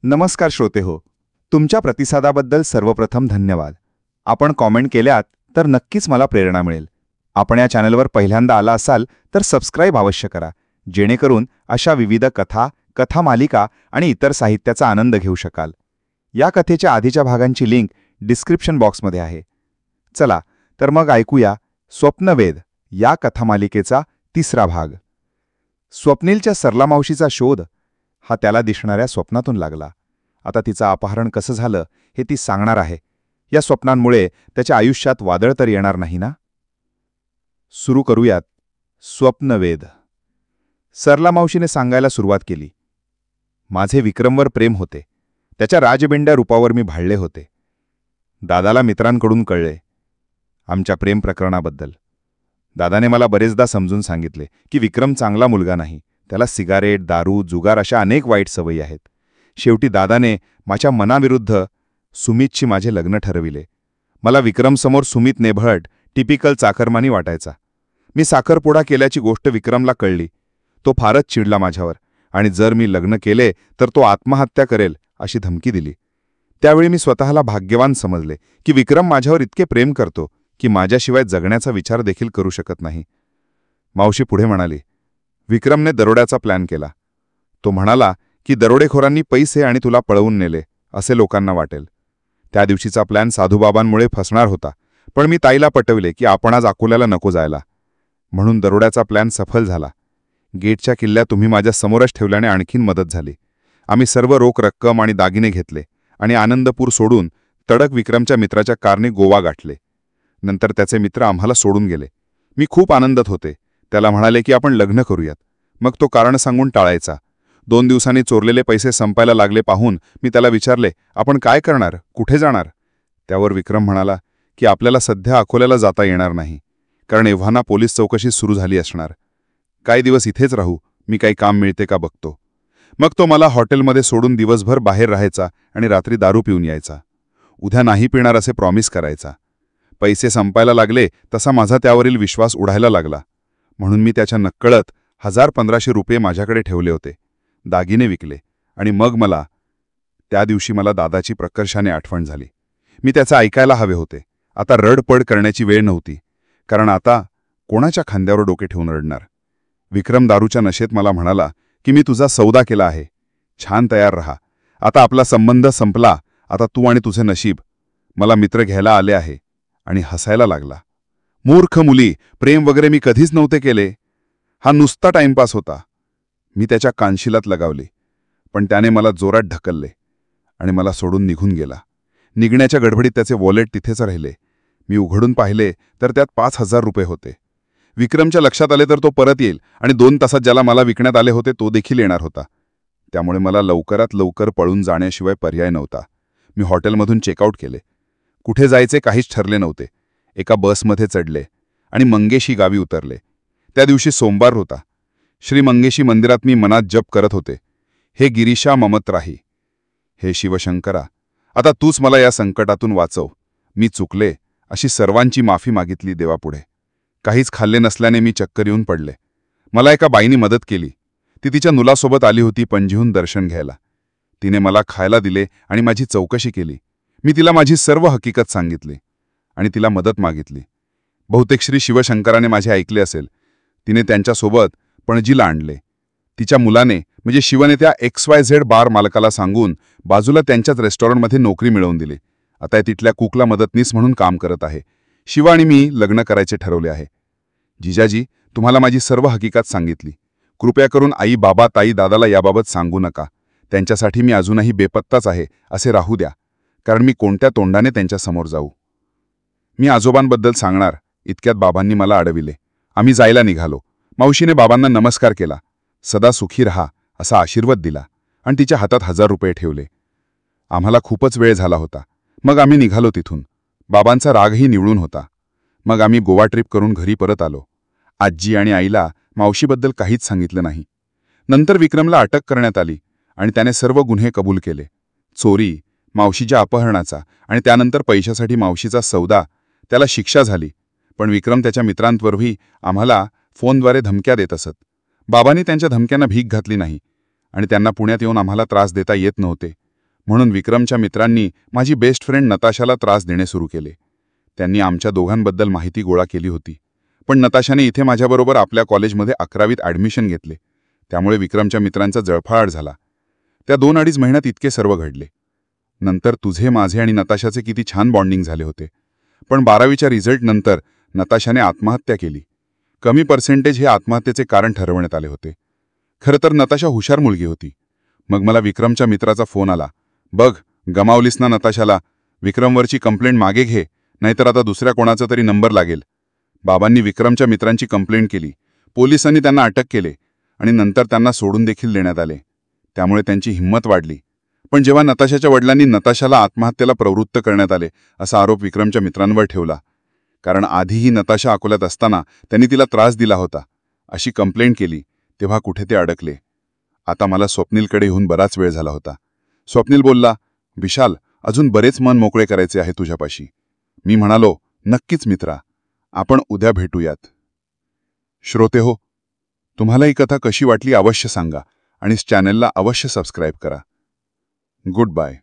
नमस्कार श्रोते हो, तुमच्या प्रतिसादाबद्दल सर्वप्रथम धन्यवाद. आपण कॉमेंट केल्यात तर नक्कीच मला प्रेरणा मिळेल. आपण या चॅनलवर पहिल्यांदा आला असाल तर सबस्क्राईब अवश्य करा, जेणेकरून अशा विविध कथा, कथामालिका आणि इतर साहित्याचा आनंद घेऊ शकाल. या कथेच्या आधीच्या भागांची लिंक डिस्क्रिप्शन बॉक्समध्ये आहे. चला तर मग ऐकूया स्वप्नवेध या कथामालिकेचा तिसरा भाग. स्वप्नीलच्या सरला मावशीचा शोध हा त्याला दिसणाऱ्या स्वप्नातून लागला. आता तिचं अपहरण कसं झालं हे ती सांगणार आहे. या स्वप्नांमुळे त्याच्या आयुष्यात वादळ तर येणार नाही ना. सुरू करूयात स्वप्नवेध. सरला मावशीने सांगायला सुरुवात केली. माझे विक्रमवर प्रेम होते. त्याच्या राजबिंड्या रूपावर मी भाळले होते. दादाला मित्रांकडून कळले आमच्या प्रेम प्रकरणाबद्दल. दादाने मला बरेचदा समजून सांगितले की विक्रम चांगला मुलगा नाही. त्याला सिगारेट, दारू, जुगार अशा अनेक वाईट सवयी आहेत. शेवटी दादाने माझ्या मनाविरुद्ध सुमितशी माझे लग्न ठरविले. मला विक्रमसमोर सुमित नेभळट, टिपिकल चाकरमानी वाटायचा. मी साखरपुडा केल्याची गोष्ट विक्रमला कळली. तो फारच चिडला माझ्यावर आणि जर मी लग्न केले तर तो आत्महत्या करेल अशी धमकी दिली. त्यावेळी मी स्वतःला भाग्यवान समजले की विक्रम माझ्यावर इतके प्रेम करतो की माझ्याशिवाय जगण्याचा विचार देखील करू शकत नाही. मावशी पुढे म्हणाली, विक्रमने दरोड्याचा प्लॅन केला. तो म्हणाला की दरोडेखोरांनी पैसे आणि तुला पळवून नेले असे लोकांना वाटेल. त्या दिवशीचा प्लॅन साधूबाबांमुळे फसणार होता, पण मी ताईला पटवले की आपण आज अकोल्याला नको जायला. म्हणून दरोड्याचा प्लॅन सफल झाला. गेटच्या किल्ल्या तुम्ही माझ्या समोरच ठेवल्याने आणखीन मदत झाली. आम्ही सर्व रोख रक्कम आणि दागिने घेतले आणि आनंदपूर सोडून तडक विक्रमच्या मित्राच्या कारने गोवा गाठले. नंतर त्याचे मित्र आम्हाला सोडून गेले. मी खूप आनंदात होते. त्याला म्हणाले की आपण लग्न करूयात. मग तो कारण सांगून टाळायचा. 2 दिवसांनी चोरलेले पैसे संपायला लागले पाहून मी त्याला विचारले, आपण काय करणार, कुठे जाणार? त्यावर विक्रम म्हणाला की आपल्याला सध्या अकोल्याला जाता येणार नाही, कारण एव्हाना पोलीस चौकशी सुरू झाली असणार. काही दिवस इथेच राहू, मी काही काम मिळते का बघतो. मग तो मला हॉटेलमध्ये सोडून दिवसभर बाहेर राहायचा आणि रात्री दारू पिऊन यायचा. उद्या नाही पिणार असे प्रॉमिस करायचा. पैसे संपायला लागले तसा माझा त्यावरील विश्वास उडायला लागला. म्हणून मी त्याच्या नक्कळत 1000-1500 रुपये माझ्याकडे ठेवले होते. दागिने विकले आणि मग त्या दिवशी मला दादाची प्रकर्षाने आठवण झाली. मी त्याचं ऐकायला हवे होते. आता रडपड करण्याची वेळ नव्हती, कारण आता कोणाच्या खांद्यावर डोके ठेवून रडणार. विक्रम दारूच्या नशेत मला म्हणाला की मी तुझा सौदा केला आहे, छान तयार रहा. आता आपला संबंध संपला, आता तू आणि तुझे नशीब. मला मित्र घ्यायला आले आहे. आणि हसायला लागला. मूर्ख मुली, प्रेम वगैरे मी कधीच नव्हते केले. हा नुसता टाइमपास होता. मी त्याच्या कानशिलात लगावली, पण त्याने मला जोरात ढकलले आणि मला सोडून निघून गेला. निघण्याच्या गडबडीत त्याचे वॉलेट तिथेच राहिले. मी उघडून पाहिले तर त्यात 5000 रुपये होते. विक्रमच्या लक्षात आले तर तो परत येईल आणि 2 तासात ज्याला मला विकण्यात आले होते तो देखील येणार होता. त्यामुळे मला लवकरात लवकर पळून जाण्याशिवाय पर्याय नव्हता. मी हॉटेलमधून चेकआउट केले. कुठे जायचे काहीच ठरले नव्हते. एका बसमध्ये चढले आणि मंगेशी गावी उतरले. त्या दिवशी सोमवार होता. श्री मंगेशी मंदिरात मी मनात जप करत होते. हे गिरीशा ममत राही, हे शिवशंकरा, आता तूच मला या संकटातून वाचव. मी चुकले अशी सर्वांची माफी मागितली देवापुढे. काहीच खाल्ले नसल्याने मी चक्कर येऊन पडले. मला एका बाईनी मदत केली. ती तिच्या मुलासोबत आली होती पणजीहून दर्शन घ्यायला. तिने मला खायला दिले आणि माझी चौकशी केली. मी तिला माझी सर्व हकीकत सांगितली आणि तिला मदत मागितली. बहुतेक श्री शिवशंकराने माझे ऐकले असेल. तिने त्यांच्यासोबत पणजीला आणले. तिच्या मुलाने म्हणजे शिवने त्या XYZ बार मालकाला सांगून बाजूला त्यांच्याच रेस्टॉरंटमध्ये नोकरी मिळवून दिली. आता तिथल्या कुकला मदतनीस म्हणून काम करत आहे. शिव आणि मी लग्न करायचे ठरवले आहे. जिजाजी, तुम्हाला माझी सर्व हकीकत सांगितली. कृपया करून आई, बाबा, ताई, दादाला याबाबत सांगू नका. त्यांच्यासाठी मी अजूनही बेपत्ताच आहे असे राहू द्या, कारण मी कोणत्या तोंडाने त्यांच्यासमोर जाऊ. मी आजोबांबद्दल सांगणार इतक्यात बाबांनी मला अडविले. आम्ही जायला निघालो. मावशीने बाबांना नमस्कार केला. सदा सुखी रहा असा आशीर्वाद दिला आणि तिच्या हातात 1000 रुपये ठेवले. आम्हाला खूपच वेळ झाला होता. मग आम्ही निघालो तिथून. बाबांचा रागही निवळून होता. मग आम्ही गोवा ट्रिप करून घरी परत आलो. आजी आणि आईला मावशीबद्दल काहीच सांगितलं नाही. नंतर विक्रमला अटक करण्यात आली आणि त्याने सर्व गुन्हे कबूल केले. चोरी, मावशीच्या अपहरणाचा आणि त्यानंतर पैशासाठी मावशीचा सौदा, त्याला शिक्षा झाली. पण विक्रम त्याच्या मित्रांवरही आम्हाला फोनद्वारे धमक्या देत असत. बाबांनी त्यांच्या धमक्यांना भीक घातली नाही आणि त्यांना पुण्यात येऊन आम्हाला त्रास देता येत नव्हते. म्हणून विक्रमच्या मित्रांनी माझी बेस्ट फ्रेंड नताशाला त्रास देणे सुरू केले. त्यांनी आमच्या दोघांबद्दल माहिती गोळा केली होती. पण नताशाने इथे माझ्याबरोबर आपल्या कॉलेजमध्ये 11वीत ॲडमिशन घेतले. त्यामुळे विक्रमच्या मित्रांचा जळफळाट झाला. त्या 2-2.5 महिन्यात इतके सर्व घडले. नंतर तुझे, माझे आणि नताशाचे किती छान बॉन्डिंग झाले होते. पण 12वीच्या रिझल्टनंतर नताशाने आत्महत्या केली. कमी पर्सेंटेज हे आत्महत्येचे कारण ठरवण्यात आले होते. खरं तर नताशा हुशार मुलगी होती. मग मला विक्रमच्या मित्राचा फोन आला. बघ, गमावलीस ना नताशाला. विक्रमवरची कंप्लेंट मागे घे, नाहीतर आता दुसऱ्या कोणाचा तरी नंबर लागेल. बाबांनी विक्रमच्या मित्रांची कंप्लेंट केली. पोलिसांनी त्यांना अटक केले आणि नंतर त्यांना सोडून देखील देण्यात आले. त्यामुळे त्यांची हिंमत वाढली. पण जेव्हा नताशाच्या वडिलांनी नताशाला आत्महत्येला प्रवृत्त करण्यात आले असा आरोप विक्रमच्या मित्रांवर ठेवला, कारण आधीही नताशा अकोल्यात असताना त्यांनी तिला त्रास दिला होता अशी कंप्लेंट केली, तेव्हा कुठे ते अडकले. आता मला स्वप्नीलकडे येऊन बराच वेळ झाला होता. स्वप्नील बोलला, विशाल, अजून बरेच मन मोकळे करायचे आहे तुझ्यापाशी. मी म्हणालो, नक्कीच मित्रा, आपण उद्या भेटूयात. श्रोते हो, तुम्हाला ही कथा कशी वाटली अवश्य सांगा आणि चॅनलला अवश्य सबस्क्राईब करा. Good bye.